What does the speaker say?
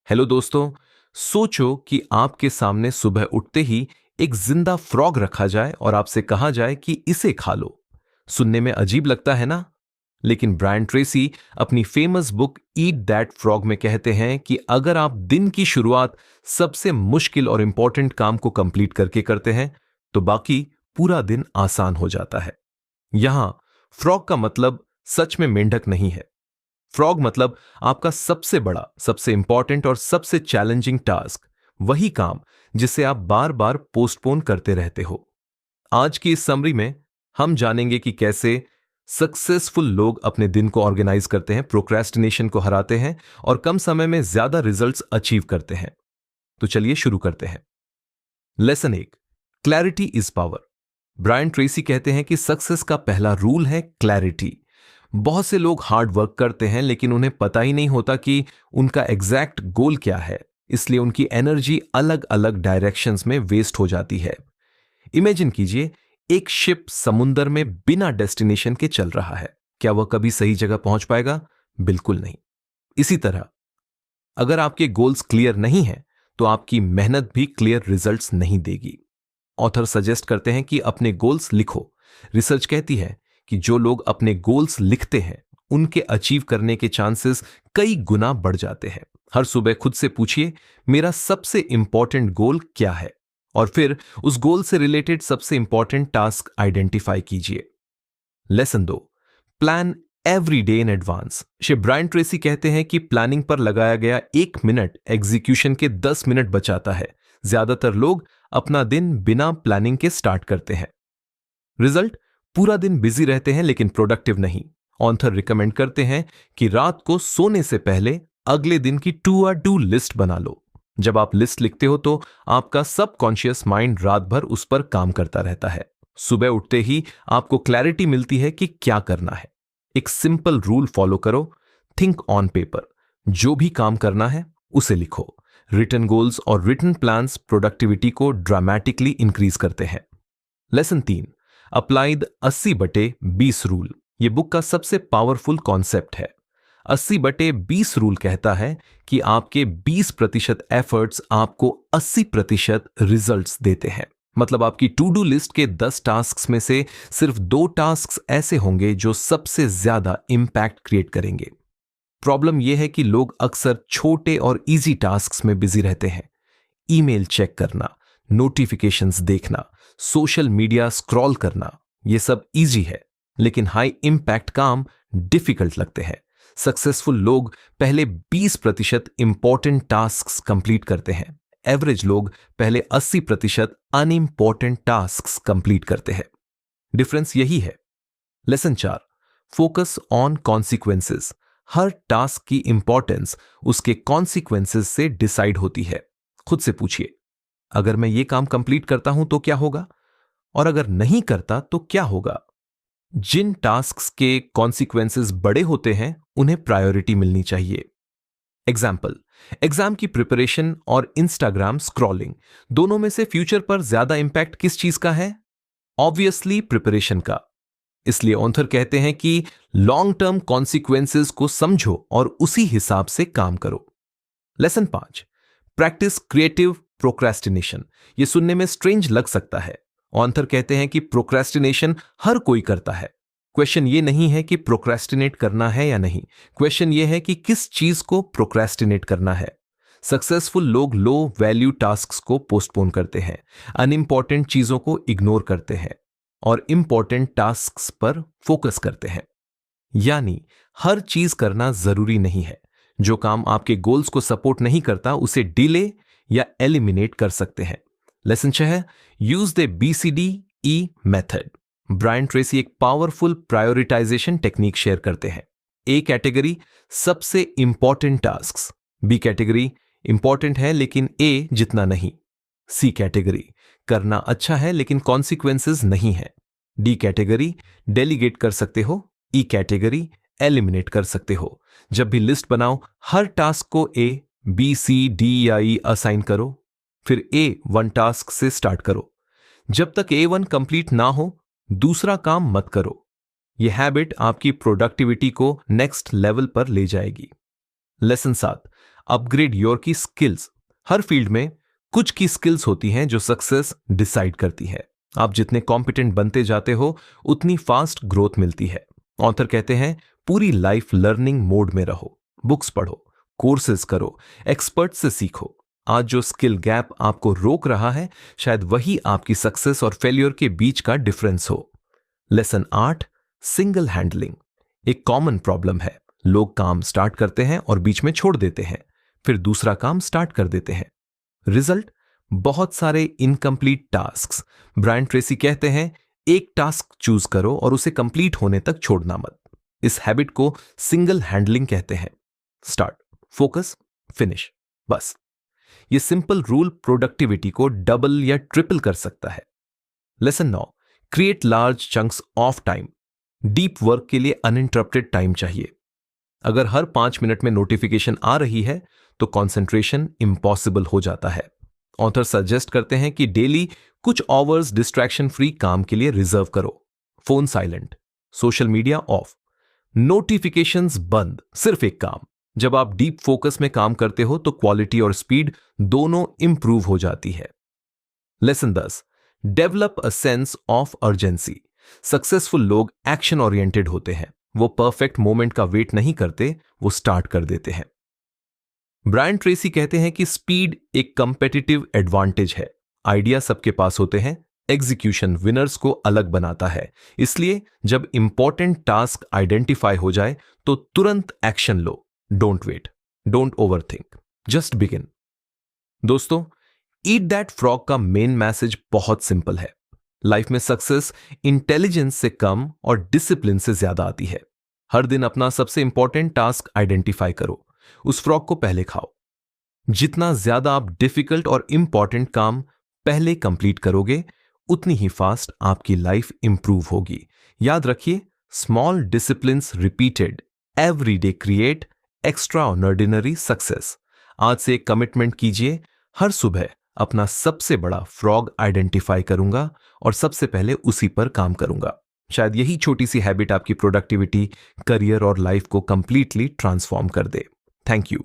Hello दोस्तों। सोचो कि आपके सामने सुबह उठते ही एक जिंदा फ्रॉग रखा जाए और आपसे कहा जाए कि इसे खा लो। सुनने में अजीब लगता है ना? लेकिन ब्रायन ट्रेसी अपनी famous book eat that frog में कहते हैं कि अगर आप दिन की शुरुआत सबसे मुश्किल और इंपॉर्टेंट काम को कंप्लीट करके करते हैं तो बाकी पूरा दिन आसान हो जाता है। यहां फ्रॉग का मतलब सच में मेंढक नहीं है। फ्रॉग मतलब आपका सबसे बड़ा, सबसे इंपॉर्टेंट और सबसे चैलेंजिंग टास्क, वही काम जिसे आप बार बार पोस्टपोन करते रहते हो। आज की इस समरी में हम जानेंगे कि कैसे सक्सेसफुल लोग अपने दिन को ऑर्गेनाइज करते हैं, प्रोक्रेस्टिनेशन को हराते हैं और कम समय में ज्यादा रिजल्ट्स अचीव करते हैं। तो चलिए शुरू करते हैं। Lesson 1, clarity is power. Brian Tracy कहते हैं कि सक्सेस का पहला रूल है क्लैरिटी। बहुत से लोग हार्ड वर्क करते हैं लेकिन उन्हें पता ही नहीं होता कि उनका एग्जैक्ट गोल क्या है, इसलिए उनकी एनर्जी अलग अलग डायरेक्शंस में वेस्ट हो जाती है। इमेजिन कीजिए, एक शिप समुंदर में बिना डेस्टिनेशन के चल रहा है। क्या वह कभी सही जगह पहुंच पाएगा? बिल्कुल नहीं। इसी तरह अगर आपके गोल्स क्लियर नहीं हैं तो आपकी मेहनत भी क्लियर रिजल्ट्स नहीं देगी। ऑथर सजेस्ट करते हैं कि अपने गोल्स लिखो। रिसर्च कहती है कि जो लोग अपने गोल्स लिखते हैं उनके अचीव करने के चांसेस कई गुना बढ़ जाते हैं। हर सुबह खुद से पूछिए, मेरा सबसे इंपॉर्टेंट गोल क्या है, और फिर उस गोल से रिलेटेड सबसे इंपॉर्टेंट टास्क आइडेंटिफाई कीजिए। Lesson 2, plan every day in advance. Shri Brian Tracy कहते हैं कि प्लानिंग पर लगाया गया 1 मिनट एग्जीक्यूशन के 10 मिनट बचाता है। ज्यादातर लोग अपना दिन बिना प्लानिंग के स्टार्ट करते हैं। रिजल्ट, पूरा दिन बिजी रहते हैं लेकिन प्रोडक्टिव नहीं। ऑथर रिकमेंड करते हैं कि रात को सोने से पहले अगले दिन की टू लिस्ट बना लो। जब आप लिस्ट लिखते हो तो आपका सबकॉन्शियस माइंड रात भर उस पर काम करता रहता है। सुबह उठते ही आपको क्लैरिटी मिलती है कि क्या करना है। एक सिंपल रूल फॉलो करो, थिंक ऑन पेपर। जो भी काम करना है उसे लिखो। रिटन गोल्स और रिटन प्लान्स प्रोडक्टिविटी को ड्रामेटिकली इंक्रीज करते हैं। Lesson 3, applied 80/20 rule. यह बुक का सबसे पावरफुल कॉन्सेप्ट है। 80/20 रूल कहता है कि आपके 20% एफर्ट्स आपको 80% रिजल्ट्स देते हैं। मतलब आपकी टू डू लिस्ट के 10 टास्क्स में से सिर्फ 2 टास्क्स ऐसे होंगे जो सबसे ज्यादा इंपैक्ट क्रिएट करेंगे। प्रॉब्लम यह है कि लोग अक्सर छोटे और इजी टास्क्स में बिजी रहते हैं। ईमेल चेक करना, नोटिफिकेशंस देखना, सोशल मीडिया स्क्रॉल करना, यह सब इजी है, लेकिन हाई इंपैक्ट काम डिफिकल्ट लगते हैं। सक्सेसफुल लोग पहले 20% इंपॉर्टेंट टास्क्स कंप्लीट करते हैं। एवरेज लोग पहले 80% अनइंपॉर्टेंट टास्क्स कंप्लीट करते हैं। डिफरेंस यही है। Lesson 4, focus on consequences. Her task की इंपॉर्टेंस उसके कॉन्सिक्वेंसेस से डिसाइड होती है। खुद से पूछिए, अगर मैं ये काम कंप्लीट करता हूं तो क्या होगा, और अगर नहीं करता तो क्या होगा। जिन टास्क्स के कॉन्सिक्वेंसेस बड़े होते हैं उन्हें प्रायोरिटी मिलनी चाहिए। एग्जाम्पल, एग्जाम की प्रिपरेशन और इंस्टाग्राम स्क्रॉलिंग, दोनों में से फ्यूचर पर ज्यादा इंपैक्ट किस चीज का है? ऑब्वियसली प्रिपरेशन का। इसलिए ऑथर कहते हैं कि लॉन्ग टर्म कॉन्सिक्वेंसेस को समझो और उसी हिसाब से काम करो। Lesson 5, practice creative procrastination. यह सुनने में स्ट्रेंज लग सकता है। ऑथर कहते हैं कि प्रोक्रेस्टिनेशन हर कोई करता है। क्वेश्चन ये नहीं है कि प्रोक्रेस्टिनेट करना है या नहीं, क्वेश्चन ये है कि किस चीज को प्रोक्रेस्टिनेट करना है। सक्सेसफुल लोग लो वैल्यू टास्क्स को पोस्टपोन करते हैं, अनइंपॉर्टेंट चीजों को इग्नोर करते हैं और इंपॉर्टेंट टास्क्स पर फोकस करते हैं। यानी हर चीज करना जरूरी नहीं है। जो काम आपके गोल्स को सपोर्ट नहीं करता उसे डिले या एलिमिनेट कर सकते हैं। Lesson 6, use the BCDE method. Brian Tracy एक पावरफुल प्रायोरिटाइजेशन टेक्निक शेयर करते हैं। ए कैटेगरी, सबसे important tasks. B category, important है लेकिन ए जितना नहीं। सी कैटेगरी, करना अच्छा है लेकिन कॉन्सिक्वेंसेस नहीं है। डी कैटेगरी, डेलीगेट कर सकते हो। ई कैटेगरी, एलिमिनेट कर सकते हो। जब भी लिस्ट बनाओ, हर टास्क को A, B, C, D या E असाइन करो, फिर A1 टास्क से स्टार्ट करो। जब तक A1 कंप्लीट ना हो दूसरा काम मत करो। यह हैबिट आपकी प्रोडक्टिविटी को नेक्स्ट लेवल पर ले जाएगी। लेसन 7, अपग्रेड योर की स्किल्स। हर फील्ड में कुछ की स्किल्स होती हैं जो सक्सेस डिसाइड करती है। आप जितने कॉम्पिटेंट बनते जाते हो उतनी फास्ट ग्रोथ मिलती है। ऑथर कहते हैं पूरी लाइफ लर्निंग मोड में रहो, बुक्स पढ़ो, कोर्सेज करो, एक्सपर्ट से सीखो। आज जो स्किल गैप आपको रोक रहा है शायद वही आपकी सक्सेस और फेल्योर के बीच का डिफरेंस हो। Lesson 8, single handling. एक कॉमन प्रॉब्लम है, लोग काम स्टार्ट करते हैं और बीच में छोड़ देते हैं, फिर दूसरा काम स्टार्ट कर देते हैं। रिजल्ट, बहुत सारे इनकम्प्लीट टास्क्स। ब्रायन ट्रेसी कहते हैं एक टास्क चूज करो और उसे कंप्लीट होने तक छोड़ना मत। इस हैबिट को सिंगल हैंडलिंग कहते हैं। स्टार्ट, फोकस, फिनिश, बस। ये सिंपल रूल प्रोडक्टिविटी को डबल या ट्रिपल कर सकता है। Lesson 9, create large chunks of time. Deep work के लिए अनइंटरप्टेड टाइम चाहिए। अगर हर 5 मिनट में नोटिफिकेशन आ रही है तो कंसंट्रेशन इम्पॉसिबल हो जाता है। ऑथर सजेस्ट करते हैं कि डेली कुछ आवर्स डिस्ट्रैक्शन फ्री काम के लिए रिजर्व करो। Phone silent, social media of, notifications बंद, सिर्फ एक काम। जब आप डीप फोकस में काम करते हो तो क्वालिटी और स्पीड दोनों इंप्रूव हो जाती है। Lesson 10, develop a sense of urgency. Successful लोग एक्शन ओरिएंटेड होते हैं। वो परफेक्ट मोमेंट का वेट नहीं करते, वो स्टार्ट कर देते हैं। ब्रायन ट्रेसी कहते हैं कि स्पीड एक कंपेटिटिव एडवांटेज है। आइडिया सबके पास होते हैं, एग्जीक्यूशन विनर्स को अलग बनाता है। इसलिए जब इंपॉर्टेंट टास्क आइडेंटिफाई हो जाए तो तुरंत एक्शन लो। Don't wait, don't overthink, just begin. दोस्तों, ईट दैट फ्रॉग का मेन मैसेज बहुत सिंपल है। लाइफ में सक्सेस इंटेलिजेंस से कम और डिसिप्लिन से ज्यादा आती है। हर दिन अपना सबसे इंपॉर्टेंट टास्क आइडेंटिफाई करो, उस फ्रॉग को पहले खाओ। जितना ज्यादा आप डिफिकल्ट और इंपॉर्टेंट काम पहले कंप्लीट करोगे उतनी ही फास्ट आपकी लाइफ इंप्रूव होगी। याद रखिए, small disciplines repeated every day create extra ordinary success. आज से एक कमिटमेंट कीजिए, हर सुबह अपना सबसे बड़ा फ्रॉग आइडेंटिफाई करूंगा और सबसे पहले उसी पर काम करूंगा। शायद यही छोटी सी हैबिट आपकी प्रोडक्टिविटी, करियर और लाइफ को कंप्लीटली ट्रांसफॉर्म कर दे। Thank you.